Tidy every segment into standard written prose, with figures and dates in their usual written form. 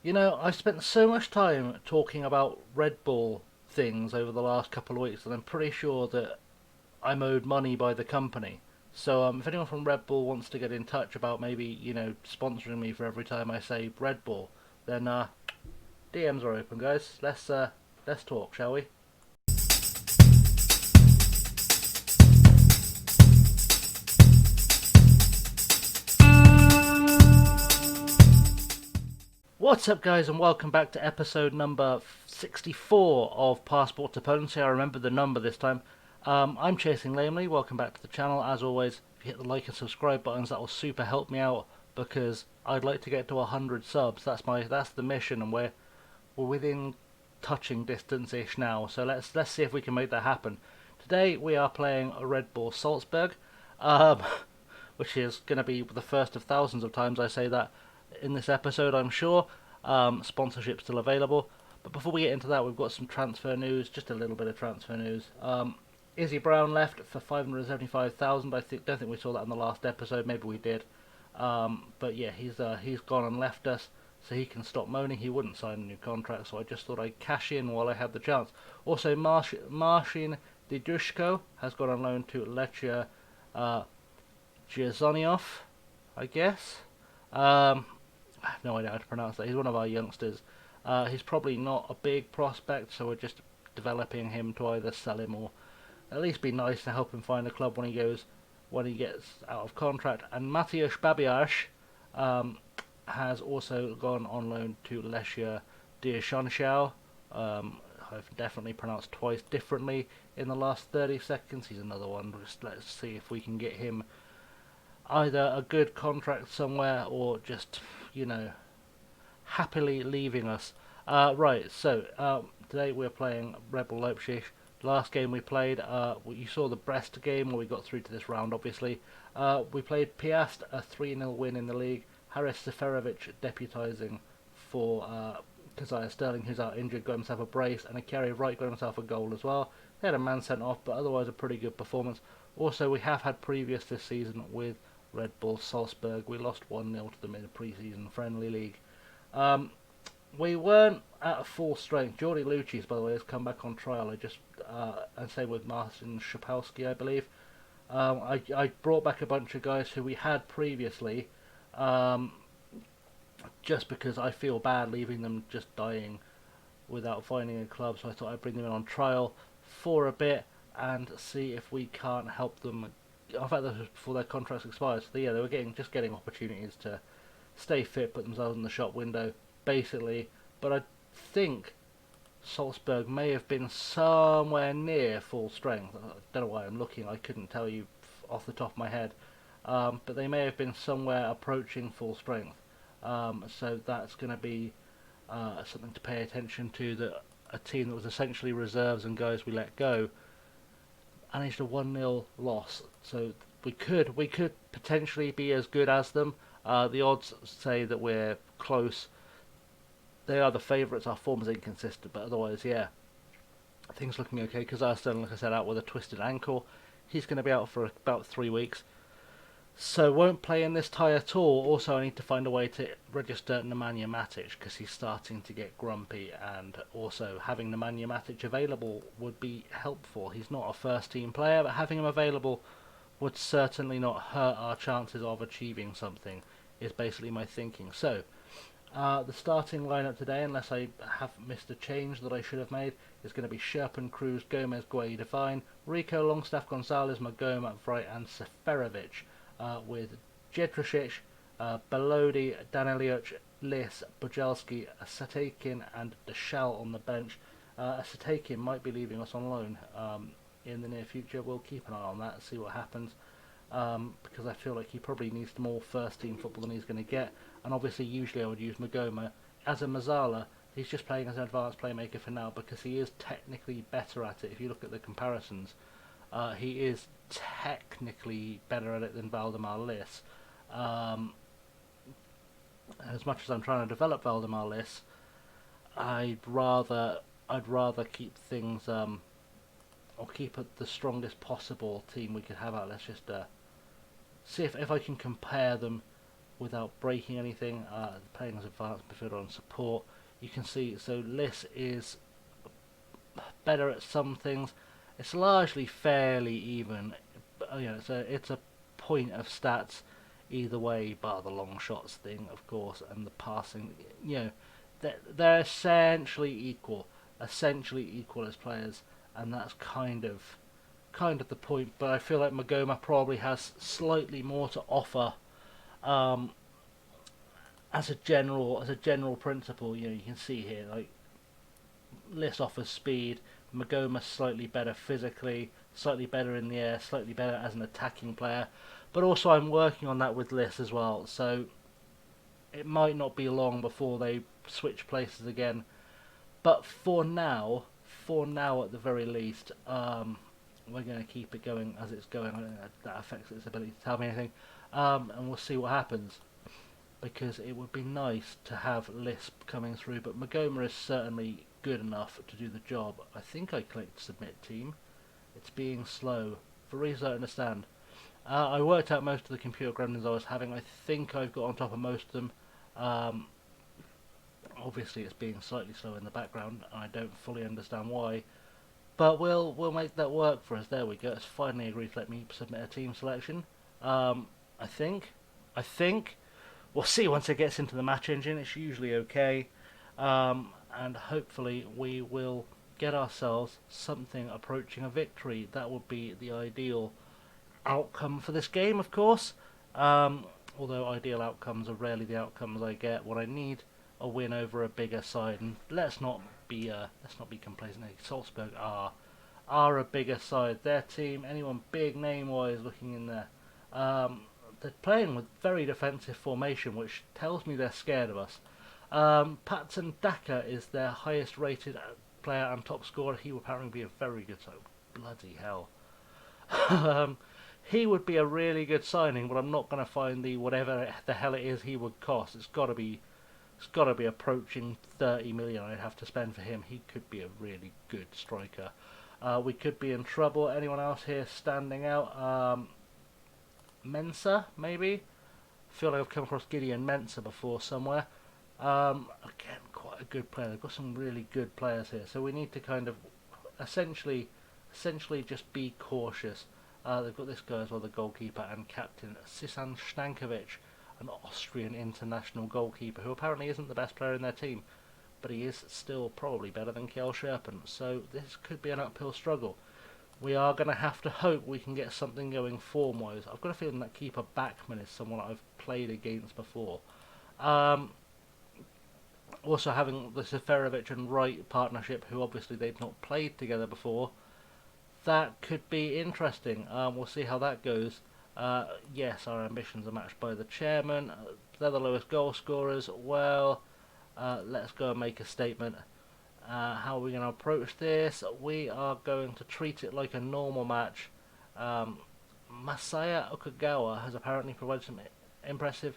You know, I've spent so much time talking about Red Bull things over the last couple of weeks, and I'm pretty sure that I'm owed money by the company. So, if anyone from Red Bull wants to get in touch about maybe, sponsoring me for every time I say Red Bull, then DMs are open, guys. Let's talk, shall we? What's up, guys, and welcome back to episode number 64 of Passport to Potency. I remember the number this time. I'm ChasingLamely. Welcome back to the channel. As always, if you hit the like and subscribe buttons, that will super help me out because I'd like to get to 100 subs. That's the mission, and we're within touching distance ish now. So let's see if we can make that happen. Today we are playing a Red Bull Salzburg, um, which is going to be the first of thousands of times I say that in this episode, I'm sure. Sponsorship still available. But before we get into that, we've got some transfer news, just a little bit of transfer news. Izzy Brown left for 575,000. Don't think we saw that in the last episode. Maybe we did. But yeah, he's gone and left us, so he can stop moaning. He wouldn't sign a new contract, so I just thought I'd cash in while I had the chance. Also, Marcin Didushko has gone on loan to Lechia Jezoniov, I guess. I have no idea how to pronounce that. He's one of our youngsters. He's probably not a big prospect, so we're just developing him to either sell him or at least be nice to help him find a club when he gets out of contract. And Mateusz Babiarz has also gone on loan to Lechia Diashonshao. I've definitely pronounced twice differently in the last 30 seconds. He's another one. Just let's see if we can get him either a good contract somewhere or just, you know, happily leaving us. Right, so today we're playing Red Bull Leipzig. Last game we played, you saw the Brest game where we got through to this round, obviously. We played Piast, a 3-0 win in the league. Haris Seferovic deputising for Keziah Sterling, who's out injured, got himself a brace, and Akari Wright got himself a goal as well. They had a man sent off, but otherwise a pretty good performance. Also, we have had previous this season with Red Bull Salzburg. We lost 1-0 to them in a pre-season friendly league. Um, we weren't at full strength. Jordi Lucis, by the way, has come back on trial. And same with Marcin Szapowski, I believe. I brought back a bunch of guys who we had previously, um, just because I feel bad leaving them just dying without finding a club. So I thought I'd bring them in on trial for a bit and see if we can't help them. In fact, this was before their contracts expired. So yeah, they were getting opportunities to stay fit, put themselves in the shop window, basically. But I think Salzburg may have been somewhere near full strength. I don't know why I'm looking. I couldn't tell you off the top of my head. But they may have been somewhere approaching full strength. So that's going to be something to pay attention to. That a team that was essentially reserves and guys we let go managed a 1-0 loss. So we could potentially be as good as them. The odds say that we're close. They are the favourites. Our form is inconsistent, but otherwise, yeah, things looking okay. Because Sterling, like I said, out with a twisted ankle. He's going to be out for about 3 weeks. So won't play in this tie at all. Also, I need to find a way to register Nemanja Matic because he's starting to get grumpy, and also having Nemanja Matic available would be helpful. He's not a first team player, but having him available would certainly not hurt our chances of achieving something, is basically my thinking. So, the starting lineup today, unless I have missed a change that I should have made, is going to be Sherpen, Cruz, Gomez, Gueye, Devine, Rico, Longstaff, Gonzalez, Magoma, Wright, and Seferovic, with Jedrzejczyk, Belodi, Daniliuc, Lis, Bujalski, Satekin, and Deshal on the bench. Satekin might be leaving us on loan in the near future. We'll keep an eye on that and see what happens. Because I feel like he probably needs more first team football than he's going to get. And obviously, usually I would use Magoma as a Mazzala. He's just playing as an advanced playmaker for now because he is technically better at it. If you look at the comparisons, he is technically better at it than Valdemar Lis. As much as I'm trying to develop Valdemar Lis, I'd rather keep things or keep it the strongest possible team we could have out. Let's just see if I can compare them without breaking anything. Playing as advanced midfielder on support. You can see, so Liss is better at some things. It's largely fairly even. It's a point of stats either way, bar the long shots thing, of course, and the passing. They're essentially equal as players, and that's kind of the point. But I feel like Magoma probably has slightly more to offer. Um, as a general principle, you can see here, like, Liss offers speed, Magoma slightly better physically, slightly better in the air, slightly better as an attacking player. But also I'm working on that with Liss as well, so it might not be long before they switch places again. But for now at the very least, we're going to keep it going as it's going. I don't think that affects its ability to tell me anything. And we'll see what happens, because it would be nice to have Lisp coming through, but Magoma is certainly good enough to do the job. I think I clicked submit team. It's being slow for reasons I don't understand. I worked out most of the computer gremlins I was having. I think I've got on top of most of them. Obviously it's being slightly slow in the background, and I don't fully understand why. But we'll make that work for us. There we go. It's finally agreed to let me submit a team selection. I think. We'll see once it gets into the match engine. It's usually okay. And hopefully we will get ourselves something approaching a victory. That would be the ideal outcome for this game, of course. Although ideal outcomes are rarely the outcomes I get. What I need, a win over a bigger side. And let's not be complacent. Salzburg are a bigger side. Their team, anyone big name-wise looking in there, they're playing with very defensive formation, which tells me they're scared of us. Patson Daka is their highest rated player and top scorer. He will apparently be a very good signing. Bloody hell. He would be a really good signing, but I'm not going to find the whatever the hell it is he would cost. It's got to be approaching 30 million I'd have to spend for him. He could be a really good striker. We could be in trouble. Anyone else here standing out? Mensa, maybe? I feel like I've come across Gideon Mensa before somewhere. Again, quite a good player. They've got some really good players here, so we need to kind of essentially just be cautious. They've got this guy as well, the goalkeeper and captain, Sisan Stankovic, an Austrian international goalkeeper who apparently isn't the best player in their team, but he is still probably better than Kjell Scherpen, so this could be an uphill struggle. We are going to have to hope we can get something going form-wise. I've got a feeling that keeper Backman is someone I've played against before. Also having the Seferovic and Wright partnership, who obviously they've not played together before, that could be interesting. We'll see how that goes. Yes, our ambitions are matched by the chairman. They're the lowest goal scorers. Well, let's go and make a statement. How are we going to approach this? We are going to treat it like a normal match. Masaya Okagawa has apparently provided some impressive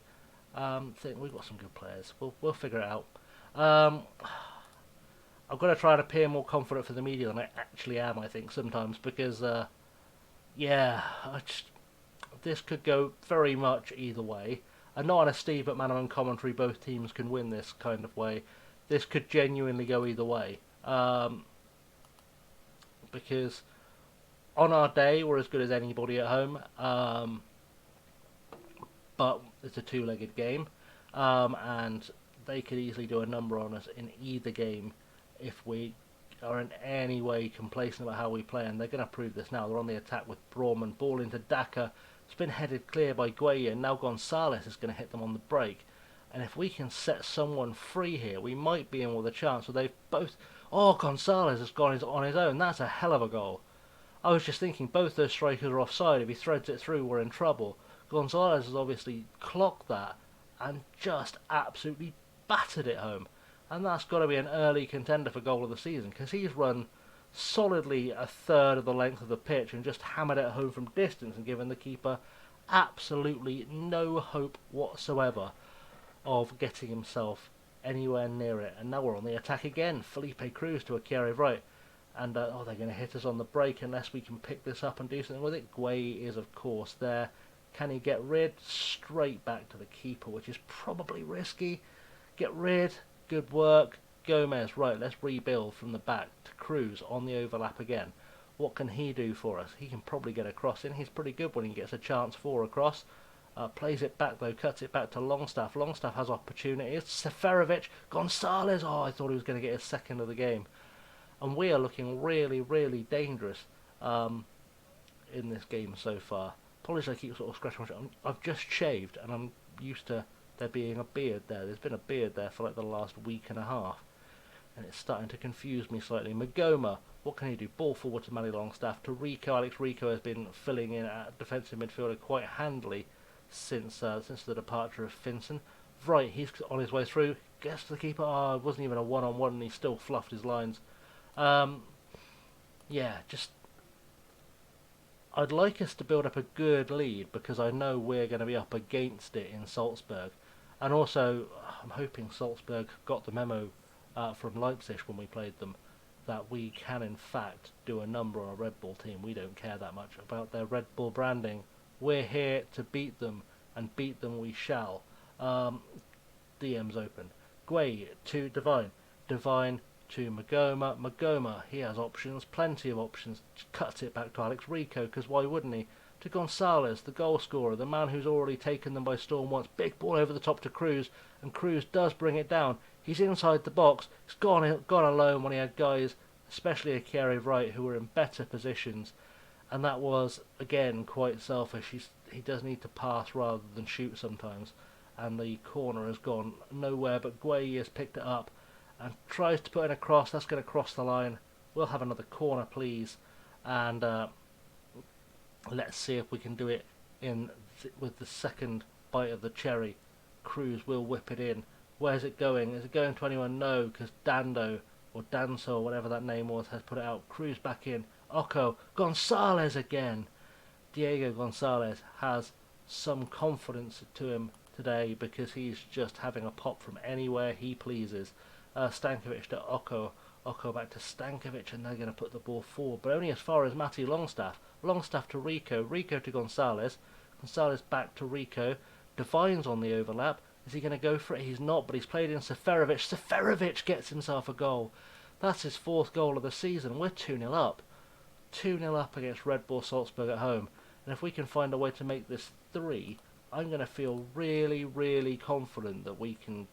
thing. We've got some good players. We'll figure it out. I've got to try and appear more confident for the media than I actually am, I think, sometimes, because this could go very much either way. And not on a Steve McManaman commentary, both teams can win this kind of way. This could genuinely go either way. Because on our day, we're as good as anybody at home. But it's a two-legged game. And they could easily do a number on us in either game if we are in any way complacent about how we play. And they're going to prove this now. They're on the attack with Brawman. Ball into Daka. It's been headed clear by Gueye. And now Gonzalez is going to hit them on the break. And if we can set someone free here, we might be in with a chance. So they've both... Oh, Gonzalez has gone on his own. That's a hell of a goal. I was just thinking both those strikers are offside. If he threads it through, we're in trouble. Gonzalez has obviously clocked that and just absolutely battered it home. And that's got to be an early contender for goal of the season, because he's run solidly a third of the length of the pitch and just hammered it home from distance and given the keeper absolutely no hope whatsoever of getting himself anywhere near it. And now we're on the attack again. Felipe Cruz to Akira Wright. And they're going to hit us on the break unless we can pick this up and do something with it. Gueye is, of course, there. Can he get rid? Straight back to the keeper, which is probably risky. Get rid. Good work. Gomez, right, let's rebuild from the back to Cruz on the overlap again. What can he do for us? He can probably get a cross in. He's pretty good when he gets a chance for a cross. Plays it back though, cuts it back to Longstaff. Longstaff has opportunities. Seferovic, Gonzalez. Oh, I thought he was going to get his second of the game. And we are looking really, really dangerous in this game so far. Apologies, I keep sort of scratching my chin. I've just shaved, and I'm used to there being a beard there. There's been a beard there for like the last week and a half, and it's starting to confuse me slightly. Magoma, what can he do? Ball forward to Manny Longstaff. To Rico. Alex Rico has been filling in at defensive midfielder quite handily since the departure of Finson. Right, he's on his way through. Gets to the keeper. Oh, it wasn't even a one-on-one, and he still fluffed his lines. Yeah, just I'd like us to build up a good lead because I know we're going to be up against it in Salzburg. And also, I'm hoping Salzburg got the memo from Leipzig when we played them that we can in fact do a number on a Red Bull team. We don't care that much about their Red Bull branding. We're here to beat them, and beat them we shall. DM's open. Guay to Divine. Divine to Magoma. Magoma, he has options, plenty of options. Cuts it back to Alex Rico, because why wouldn't he? To Gonzalez, the goal scorer, the man who's already taken them by storm once. Big ball over the top to Cruz, and Cruz does bring it down. He's inside the box. He's gone alone when he had guys, especially Akiri Wright, who were in better positions. And that was, again, quite selfish. He does need to pass rather than shoot sometimes. And the corner has gone nowhere, but Guay has picked it up and tries to put in a cross. That's going to cross the line. We'll have another corner, please. And let's see if we can do it with the second bite of the cherry. Cruz will whip it in. Where's it going? Is it going to anyone? No, because Dando, or Danso, or whatever that name was, has put it out. Cruz back in. Occo. Gonzalez again. Diego Gonzalez has some confidence to him today because he's just having a pop from anywhere he pleases. Stankovic to Occo. Occo back to Stankovic, and they're going to put the ball forward, but only as far as Matty Longstaff. Longstaff to Rico. Rico to Gonzalez. Gonzalez back to Rico. Divine's on the overlap. Is he going to go for it? He's not, but he's played in Seferovic. Seferovic gets himself a goal. That's his fourth goal of the season. We're 2-0 up. 2-0 up against Red Bull Salzburg at home. And if we can find a way to make this 3, I'm going to feel really, really confident that we can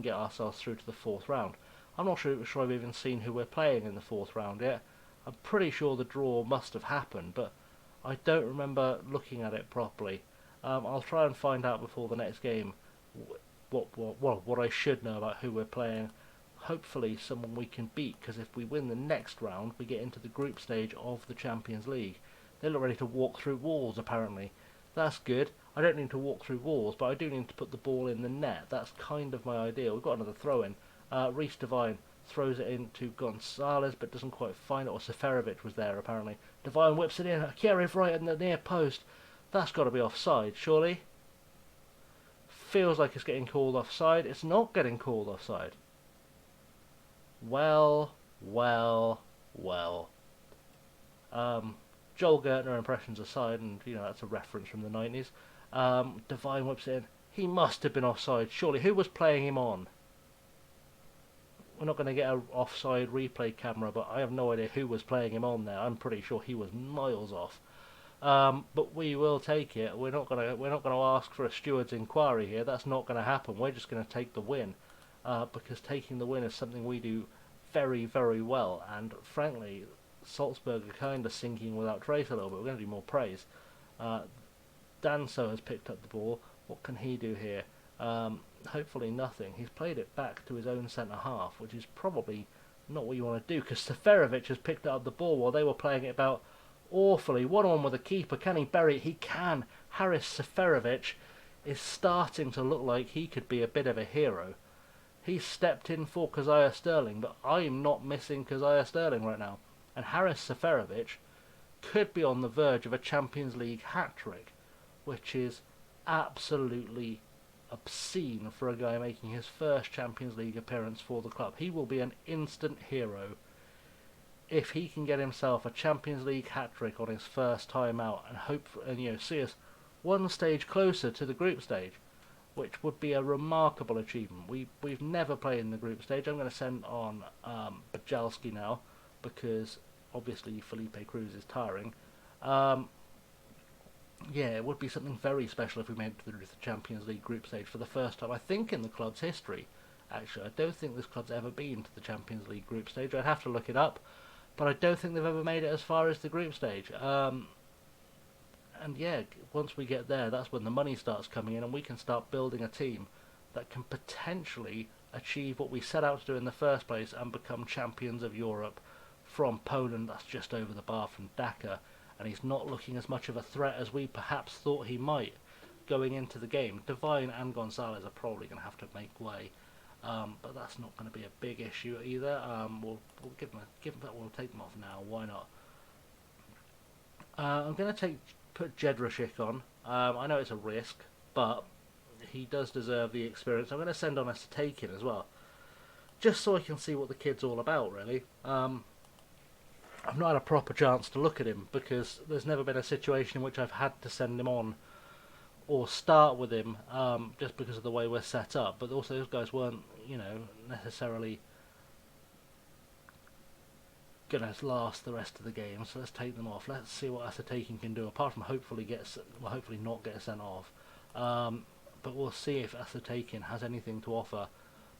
get ourselves through to the 4th round. I'm not sure I've even seen who we're playing in the 4th round yet. I'm pretty sure the draw must have happened, but I don't remember looking at it properly. I'll try and find out before the next game what I should know about who we're playing. Hopefully someone we can beat, because if we win the next round, we get into the group stage of the Champions League. They look ready to walk through walls, apparently. That's good. I don't need to walk through walls, but I do need to put the ball in the net. That's kind of my idea. We've got another throw-in. Reece Divine throws it into Gonzalez, but doesn't quite find it. Or Seferovic was there, apparently. Divine whips it in. Akiri right in the near post. That's got to be offside, surely? Feels like it's getting called offside. It's not getting called offside. Well. Joel Gertner impressions aside, and that's a reference from the 90s. Divine whips it in. He must have been offside, surely. Who was playing him on? We're not going to get an offside replay camera, but I have no idea who was playing him on there. I'm pretty sure he was miles off. But we will take it. We're not going to ask for a steward's inquiry here. That's not going to happen. We're just going to take the win, because taking the win is something we do very, very well. And frankly, Salzburg are kind of sinking without trace a little bit. We're going to do more praise. Danso has picked up the ball. What can he do here? Hopefully nothing. He's played it back to his own centre-half, which is probably not what you want to do, because Seferovic has picked up the ball while they were playing it about awfully. 1-on-1 with the keeper. Can he bury it? He can. Haris Seferovic is starting to look like he could be a bit of a hero. He's stepped in for Kazaya Sterling, but I'm not missing Kazaya Sterling right now. And Haris Seferovic could be on the verge of a Champions League hat-trick, which is absolutely obscene for a guy making his first Champions League appearance for the club. He will be an instant hero if he can get himself a Champions League hat-trick on his first time out, and see us one stage closer to the group stage, which would be a remarkable achievement. We've never played in the group stage. I'm going to send on Bajalski now because obviously Felipe Cruz is tiring. Um, yeah, it would be something very special if we made it to the Champions League group stage for the first time, I think, in the club's history. Actually, I don't think this club's ever been to the Champions League group stage. I'd have to look it up, but I don't think they've ever made it as far as the group stage. And yeah, once we get there, that's when the money starts coming in, and we can start building a team that can potentially achieve what we set out to do in the first place and become champions of Europe from Poland. That's just over the bar from Dhaka, and he's not looking as much of a threat as we perhaps thought he might going into the game. Devine and Gonzalez are probably going to have to make way, but that's not going to be a big issue either. We'll we'll take them off now. Why not? I'm going to put Jedrashik on. I know it's a risk, but he does deserve the experience. I'm going to send on a Satakin as well, just so I can see what the kid's all about, really. I've not had a proper chance to look at him because there's never been a situation in which I've had to send him on or start with him, just because of the way we're set up. But also those guys weren't, necessarily going to last the rest of the game, so let's take them off. Let's see what Asatakin can do, apart from hopefully not get sent off. But we'll see if Asatakin has anything to offer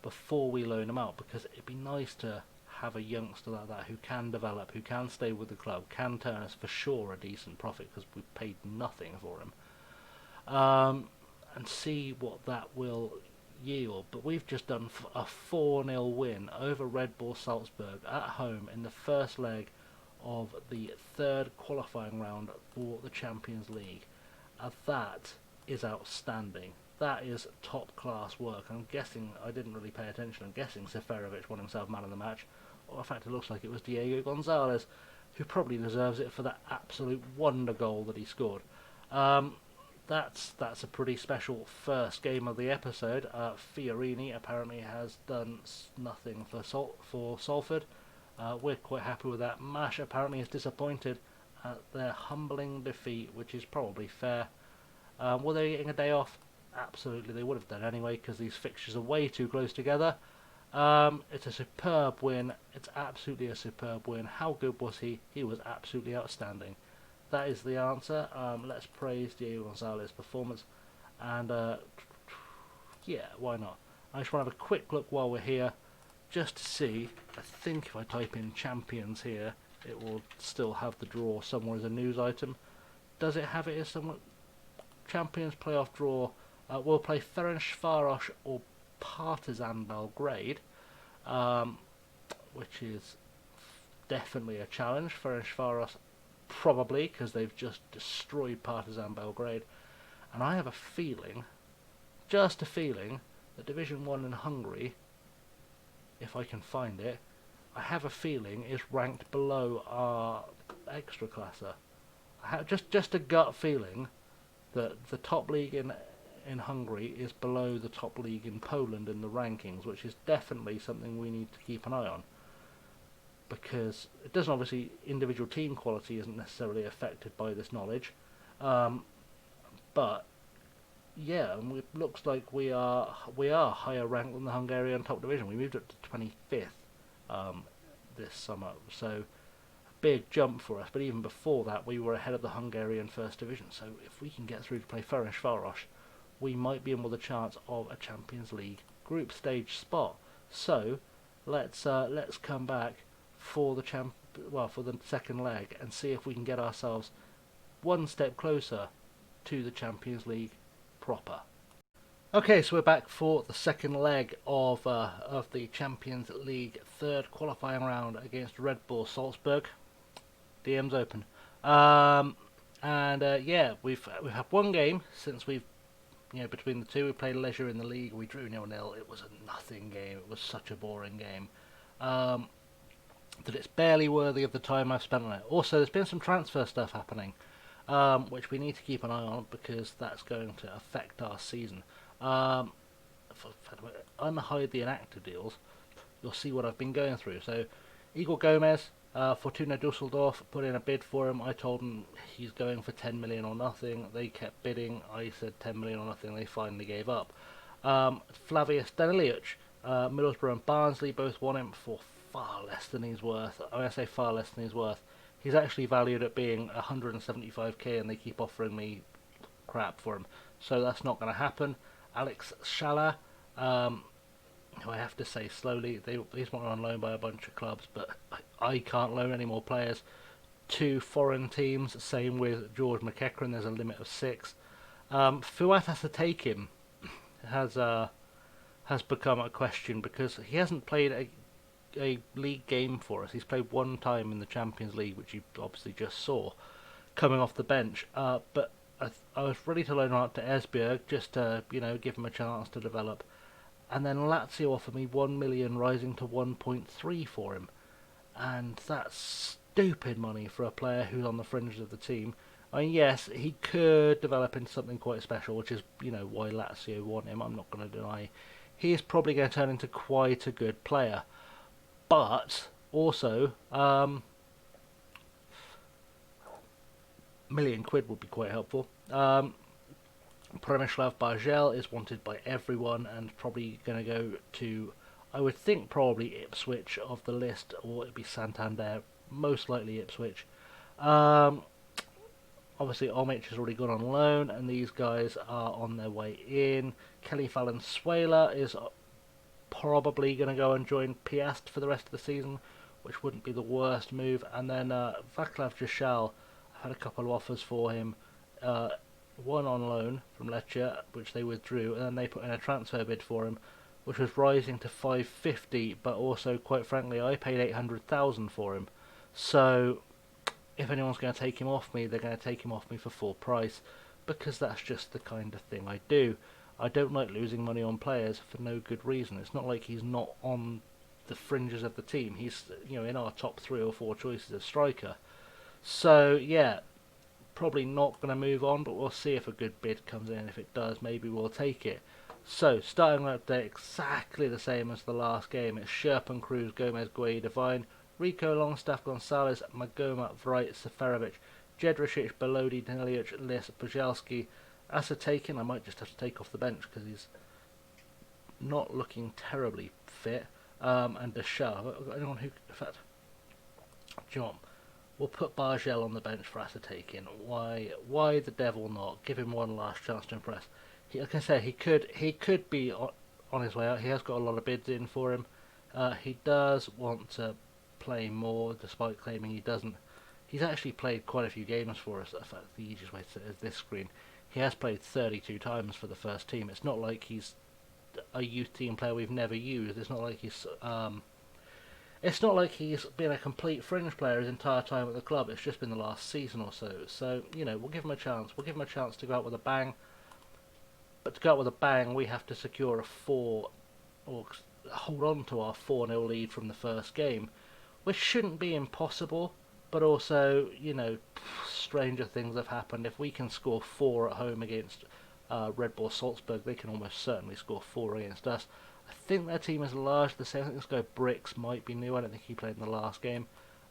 before we loan him out, because it'd be nice to have a youngster like that who can develop, who can stay with the club, can turn us for sure a decent profit because we paid nothing for him, and see what that will yield. But we've just done a 4-0 win over Red Bull Salzburg at home in the first leg of the third qualifying round for the Champions League. That is outstanding. That is top class work. I'm guessing, I didn't really pay attention, I'm guessing Seferovic won himself man of the match. Or in fact it looks like it was Diego Gonzalez, who probably deserves it for that absolute wonder goal that he scored. That's a pretty special first game of the episode. Fiorini apparently has done nothing for Salford. We're quite happy with that. Mash apparently is disappointed at their humbling defeat, which is probably fair. Were they getting a day off? Absolutely, they would have done anyway, because these fixtures are way too close together. It's a superb win. It's absolutely a superb win. How good was he? He was absolutely outstanding. That is the answer. Let's praise Diego Gonzalez's performance. And yeah, why not? I just want to have a quick look while we're here, just to see. I think if I type in champions here, it will still have the draw somewhere as a news item. Does it have it as somewhere? Champions playoff draw. We'll play Ferencváros or Partizan Belgrade, which is definitely a challenge. Ferencváros probably, because they've just destroyed Partizan Belgrade, and I have a feeling, just a feeling, that Division 1 in Hungary, if I can find it, I have a feeling is ranked below our Extraclasa. I have just a gut feeling that the top league in Hungary is below the top league in Poland in the rankings, which is definitely something we need to keep an eye on, because it doesn't, obviously individual team quality isn't necessarily affected by this knowledge, but yeah, it looks like we are higher ranked than the Hungarian top division. We moved up to 25th this summer, so big jump for us. But even before that, we were ahead of the Hungarian first division. So if we can get through to play Ferencváros, we might be in with a chance of a Champions League group stage spot. So let's come back for the for the second leg and see if we can get ourselves one step closer to the Champions League proper. Okay, so we're back for the second leg of the Champions League third qualifying round against Red Bull Salzburg. DM's open, yeah, we have one game since we've, between the two. We played Leisure in the league. We drew 0-0. It was a nothing game. It was such a boring game that it's barely worthy of the time I've spent on it. Also, there's been some transfer stuff happening, which we need to keep an eye on, because that's going to affect our season. If I unhide the inactive deals, you'll see what I've been going through. So, Igor Gomez Fortuna Dusseldorf put in a bid for him. I told him he's going for 10 million or nothing. They kept bidding. I said 10 million or nothing. They finally gave up. Flavius Danilic, Middlesbrough and Barnsley both want him for far less than he's worth. I say far less than he's worth. He's actually valued at being 175k, and they keep offering me crap for him. So that's not going to happen. Alex Schaller, who I have to say slowly, he's not on loan by a bunch of clubs, but I can't loan any more players to foreign teams. Same with George McEachran, there's a limit of 6. Fuad has to take him has become a question because he hasn't played a league game for us. He's played one time in the Champions League, which you obviously just saw, coming off the bench. But I was ready to loan him out to Esbjerg just to give him a chance to develop. And then Lazio offered me 1 million, rising to 1.3 for him, and that's stupid money for a player who's on the fringes of the team. I mean, yes, he could develop into something quite special, which is why Lazio want him. I'm not going to deny he is probably going to turn into quite a good player, but also £1,000,000 would be quite helpful. Przemysław Bargel is wanted by everyone and probably going to go to, I would think, probably Ipswich of the list, or it'd be Santander, most likely Ipswich. Obviously, Olmich has already gone on loan, and these guys are on their way in. Kelly Valenzuela is probably going to go and join Piast for the rest of the season, which wouldn't be the worst move. And then Vaclav Jashal, I've had a couple of offers for him. One on loan from Lecce, which they withdrew, and then they put in a transfer bid for him, which was rising to 550. But also, quite frankly, I paid 800,000 for him. So, if anyone's going to take him off me, they're going to take him off me for full price, because that's just the kind of thing I do. I don't like losing money on players for no good reason. It's not like he's not on the fringes of the team. He's in our top 3 or 4 choices of striker. So yeah, probably not going to move on, but we'll see if a good bid comes in. If it does, maybe we'll take it. So, starting update exactly the same as the last game. It's Sherpan, Cruz, Gomez, Gueye, Devine, Rico, Longstaff, Gonzalez, Magoma, Vrite, Seferovic, Jedricic, Belodi, Danilic, Lis, Bujelski. Asatakin, I might just have to take off the bench because he's not looking terribly fit. And Deschamps. Anyone who, in fact, John, we'll put Bargel on the bench for Asatakin. Why the devil not? Give him one last chance to impress. Like I say, he could be on his way out. He has got a lot of bids in for him. He does want to play more, despite claiming he doesn't. He's actually played quite a few games for us. In fact, the easiest way to say it is this screen. He has played 32 times for the first team. It's not like he's a youth team player we've never used. It's not like he's been a complete fringe player his entire time at the club. It's just been the last season or so. So we'll give him a chance. We'll give him a chance to go out with a bang. But to go out with a bang, we have to secure or hold on to our 4-0 lead from the first game, which shouldn't be impossible. But also, stranger things have happened. If we can score 4 at home against Red Bull Salzburg, they can almost certainly score 4 against us. I think their team is largely the same. I think this guy Bricks might be new. I don't think he played in the last game.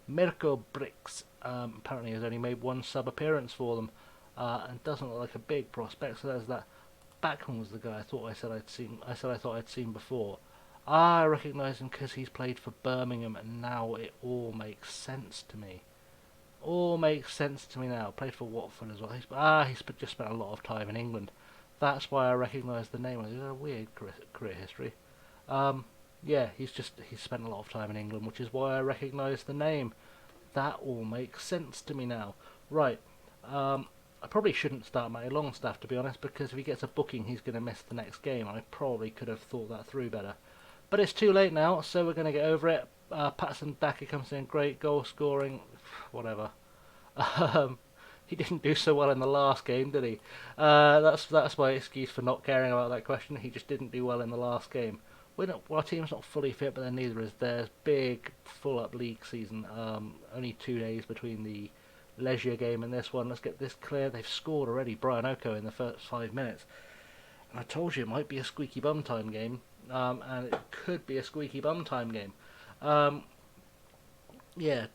Mirko Bricks apparently has only made 1 sub-appearance for them and doesn't look like a big prospect. So there's that. Backham was the guy I thought I thought I'd seen before. I recognise him because he's played for Birmingham, and now it all makes sense to me. All makes sense to me now. Played for Watford as well. He's just spent a lot of time in England. That's why I recognise the name. It's a weird career history. Yeah, he's spent a lot of time in England, which is why I recognise the name. That all makes sense to me now. Right. I probably shouldn't start Matty Longstaff, to be honest, because if he gets a booking, he's going to miss the next game. I probably could have thought that through better. But it's too late now, so we're going to get over it. Patson Daka comes in, great goal scoring, whatever. He didn't do so well in the last game, did he? That's my excuse for not caring about that question. He just didn't do well in the last game. Our team's not fully fit, but then neither is theirs. Big, full-up league season. Only 2 days between the Leisure game and this one. Let's get this clear. They've scored already. Brian Oko in the first 5 minutes. And I told you it might be a squeaky bum time game. And it could be a squeaky bum time game. Yeah,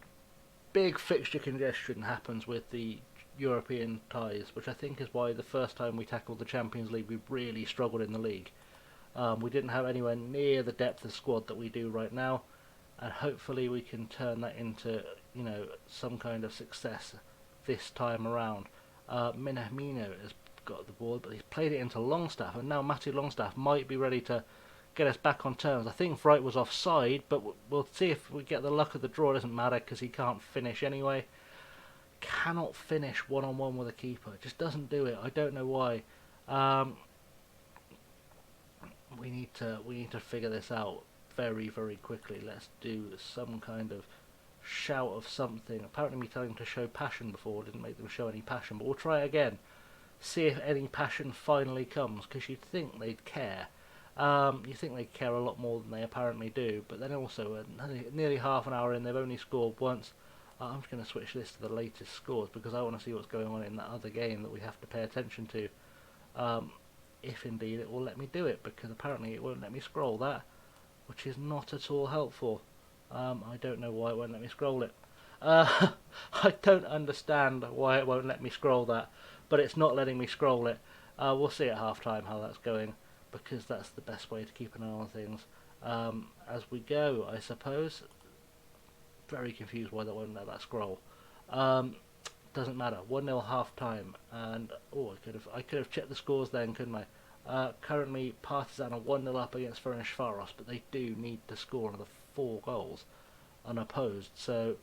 big fixture congestion happens with the European ties, which I think is why the first time we tackled the Champions League, we really struggled in the league. We didn't have anywhere near the depth of squad that we do right now, and hopefully we can turn that into, some kind of success this time around. Minamino has got the ball, but he's played it into Longstaff, and now Matty Longstaff might be ready to get us back on terms. I think Wright was offside, but we'll see if we get the luck of the draw. It doesn't matter because he can't finish anyway. Cannot finish one-on-one with a keeper. Just doesn't do it. I don't know why. We need to figure this out very, very quickly. Let's do some kind of shout of something. Apparently me telling them to show passion before didn't make them show any passion, but we'll try it again. See if any passion finally comes, because you'd think they'd care. You think they care a lot more than they apparently do, but then also nearly half an hour in, they've only scored once. I'm just going to switch this to the latest scores because I want to see what's going on in that other game that we have to pay attention to. If indeed it will let me do it, because apparently it won't let me scroll that, which is not at all helpful. I don't know why it won't let me scroll it. I don't understand why it won't let me scroll that, but it's not letting me scroll it. We'll see at half time how that's going, because that's the best way to keep an eye on things as we go, I suppose. Very confused why that won't let that scroll. Doesn't matter. 1-0 half time, and I could have checked the scores then, couldn't I? Currently, Partizan are 1-0 up against Ferencváros, but they do need to score another 4 goals unopposed. So,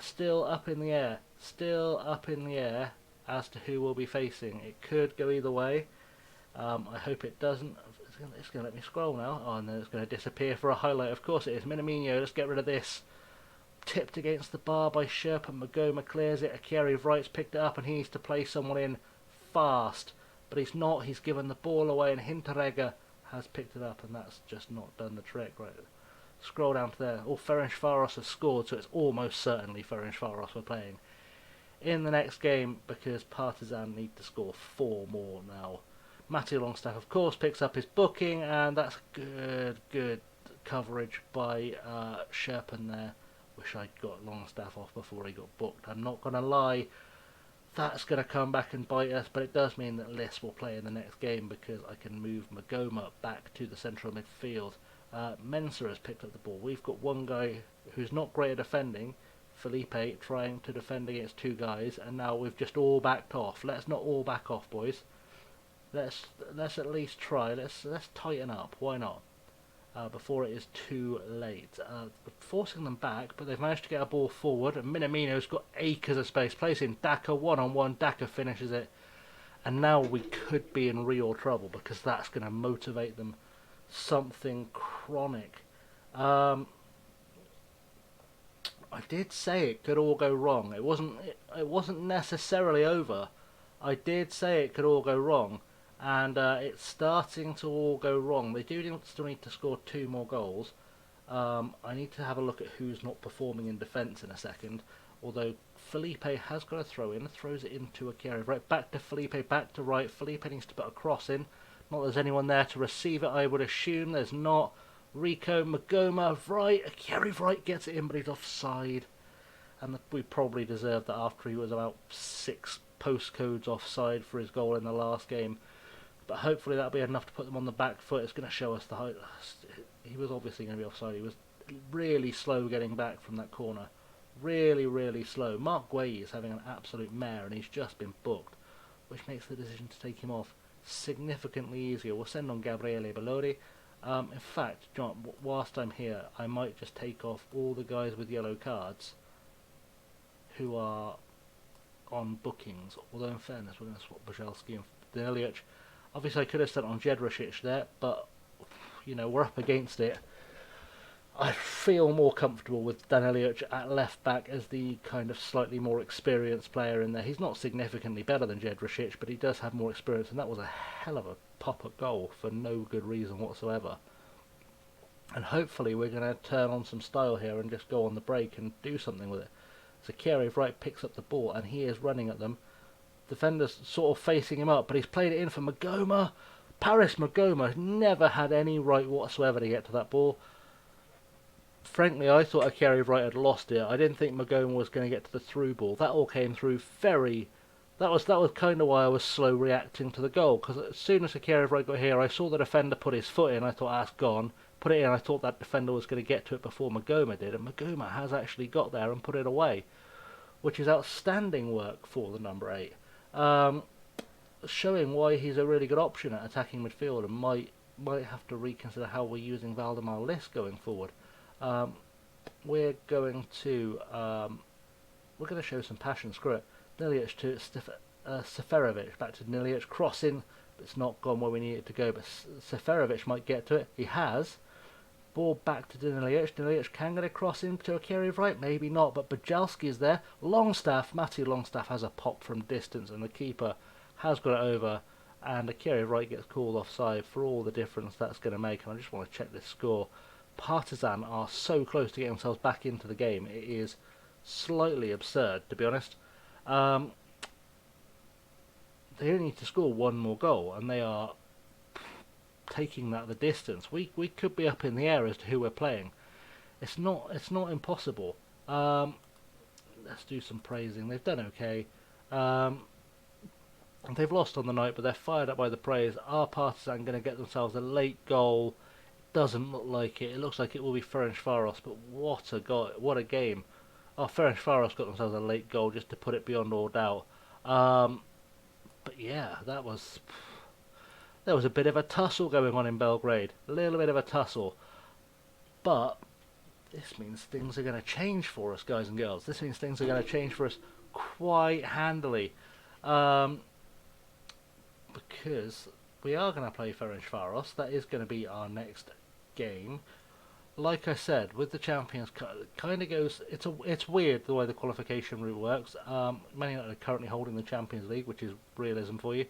still up in the air. Still up in the air as to who we'll be facing. It could go either way. I hope it doesn't. It's going to let me scroll now. Oh, and then it's going to disappear for a highlight. Of course it is. Minamino, let's get rid of this. Tipped against the bar by Sherp, and Magoma clears it. Akiri Wright's picked it up, and he needs to play someone in fast. But he's not. He's given the ball away, and Hinteregger has picked it up, and that's just not done the trick. Right. Scroll down to there. Oh, Ferencváros has scored, so it's almost certainly Ferencváros we're playing in the next game, because Partizan need to score 4 more now. Matty Longstaff, of course, picks up his booking, and that's good coverage by Sherpen there. Wish I'd got Longstaff off before he got booked. I'm not going to lie, that's going to come back and bite us, but it does mean that Liss will play in the next game, because I can move Magoma back to the central midfield. Mensah has picked up the ball. We've got one guy who's not great at defending, Felipe, trying to defend against 2 guys, and now we've just all backed off. Let's not all back off, boys. Let's at least try. Let's tighten up. Why not? Before it is too late. Forcing them back, but they've managed to get a ball forward, and Minamino's got acres of space. Placing Daka one-on-one. Daka finishes it, and now we could be in real trouble, because that's going to motivate them something chronic. I did say it could all go wrong. It wasn't necessarily over. I did say it could all go wrong, and it's starting to all go wrong. They do still need to score 2 more goals. I need to have a look at who's not performing in defence in a second, although Felipe has got a throw in, throws it into Akiri. Right, back to Felipe, back to Wright. Felipe needs to put a cross in. Not that there's anyone there to receive it, I would assume. There's not. Rico, Magoma, Wright. Akiri Wright gets it in, but he's offside. And we probably deserved that after he was about 6 postcodes offside for his goal in the last game. But hopefully that'll be enough to put them on the back foot. It's going to show us the height. He was obviously going to be offside. He was really slow getting back from that corner. Really, really slow. Mark Guay is having an absolute mare, and he's just been booked, which makes the decision to take him off significantly easier. We'll send on Gabriele Bellori. In fact, John, whilst I'm here, I might just take off all the guys with yellow cards who are on bookings. Although in fairness, we're going to swap Bojalski and Danilic. Obviously I could have sent on Jedricic there, but we're up against it. I feel more comfortable with Danilic at left back as the kind of slightly more experienced player in there. He's not significantly better than Jedricic, but he does have more experience, and that was a hell of a pop-up goal for no good reason whatsoever. And hopefully we're going to turn on some style here and just go on the break and do something with it. Zakiri Wright picks up the ball, and he is running at them. Defenders sort of facing him up, but he's played it in for Magoma. Paris Magoma never had any right whatsoever to get to that ball. Frankly, I thought Akari Wright had lost it. I didn't think Magoma was going to get to the through ball. That all came through very. That was kind of why I was slow reacting to the goal, because as soon as Akari Wright got here, I saw the defender put his foot in. I thought, that's gone. Put it in. I thought that defender was going to get to it before Magoma did, and Magoma has actually got there and put it away, which is outstanding work for the number 8. Showing why he's a really good option at attacking midfield, and might have to reconsider how we're using Valdemar List going forward. We're going to show some passion. Screw it. Nilic to Seferovic, back to Nilic, crossing. It's not gone where we need it to go, but Seferovic might get to it. He has. Ball back to Nilic. Nilic can get a cross into Akari Wright, maybe not, but Bajalski is there. Longstaff, Matty Longstaff has a pop from distance, and the keeper has got it over, and Akari Wright gets called offside for all the difference that's going to make. And I just want to check this score. Partizan are so close to getting themselves back into the game. It is slightly absurd, to be honest. They only need to score one more goal, and they are taking that the distance. We could be up in the air as to who we're playing. It's not impossible. Let's do some praising. They've done okay. They've lost on the night, but they're fired up by the praise. Are Partizan going to get themselves a late goal? Doesn't look like it. It looks like it will be Ferencváros, but what a game. Oh, Ferencváros got themselves a late goal just to put it beyond all doubt. But yeah, there was a bit of a tussle going on in Belgrade. A little bit of a tussle. But this means things are going to change for us, guys and girls. This means things are going to change for us quite handily. Because we are going to play Ferencváros. That is going to be our next game. Like I said, with the Champions Cup, it kind of goes. It's weird the way the qualification route works. Man United are currently holding the Champions League, which is realism for you.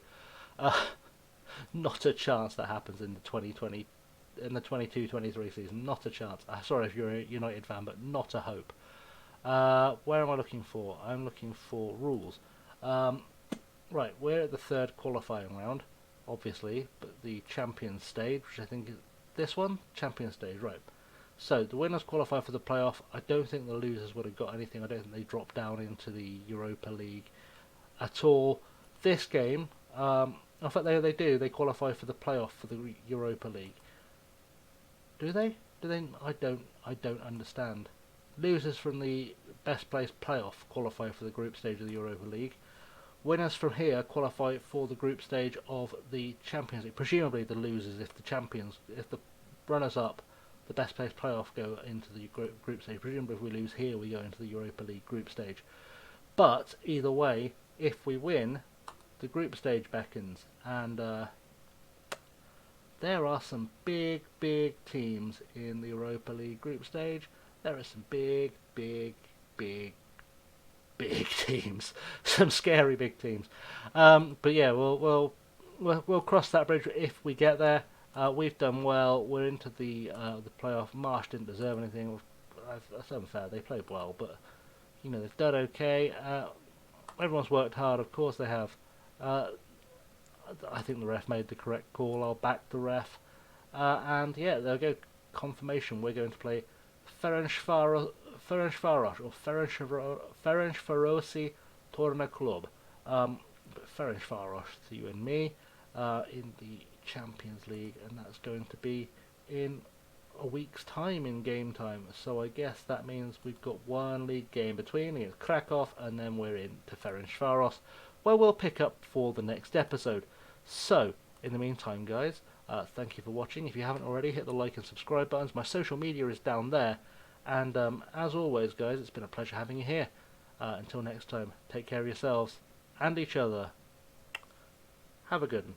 Not a chance that happens in the 2020, in the 22-23 season. Not a chance. Sorry if you're a United fan, but not a hope. Where am I looking for? I'm looking for rules. Right, we're at the third qualifying round, obviously, but the Champions stage, which I think is this one, Champions stage, right. So the winners qualify for the playoff. I don't think the losers would have got anything. I don't think they dropped down into the Europa League at all. This game, in fact, they do. They qualify for the playoff for the Europa League. Do they? Do they? I don't understand. Losers from the best placed playoff qualify for the group stage of the Europa League. Winners from here qualify for the group stage of the Champions League. Presumably the losers, if the runners up, the best placed playoff go into the group stage. Presumably if we lose here, we go into the Europa League group stage. But either way, if we win, the group stage beckons, and there are some big teams in the Europa League group stage. There are some big teams, some scary big teams. But yeah, we'll cross that bridge if we get there. We've done well. We're into the playoff. Marsh didn't deserve anything. That's unfair. They played well, but they've done okay. Everyone's worked hard. Of course they have. I think the ref made the correct call. I'll back the ref. And yeah, there we go. Confirmation. We're going to play Ferencváros or Ferencvárosi Torna Club. But Ferencváros to you and me in the Champions League, and that's going to be in a week's time in game time. So I guess that means we've got one league game between against Krakow, and then we're into Ferencváros, where we'll pick up for the next episode. So in the meantime, guys, thank you for watching. If you haven't already, hit the like and subscribe buttons. My social media is down there. And as always, guys, it's been a pleasure having you here. Until next time, take care of yourselves and each other. Have a good one.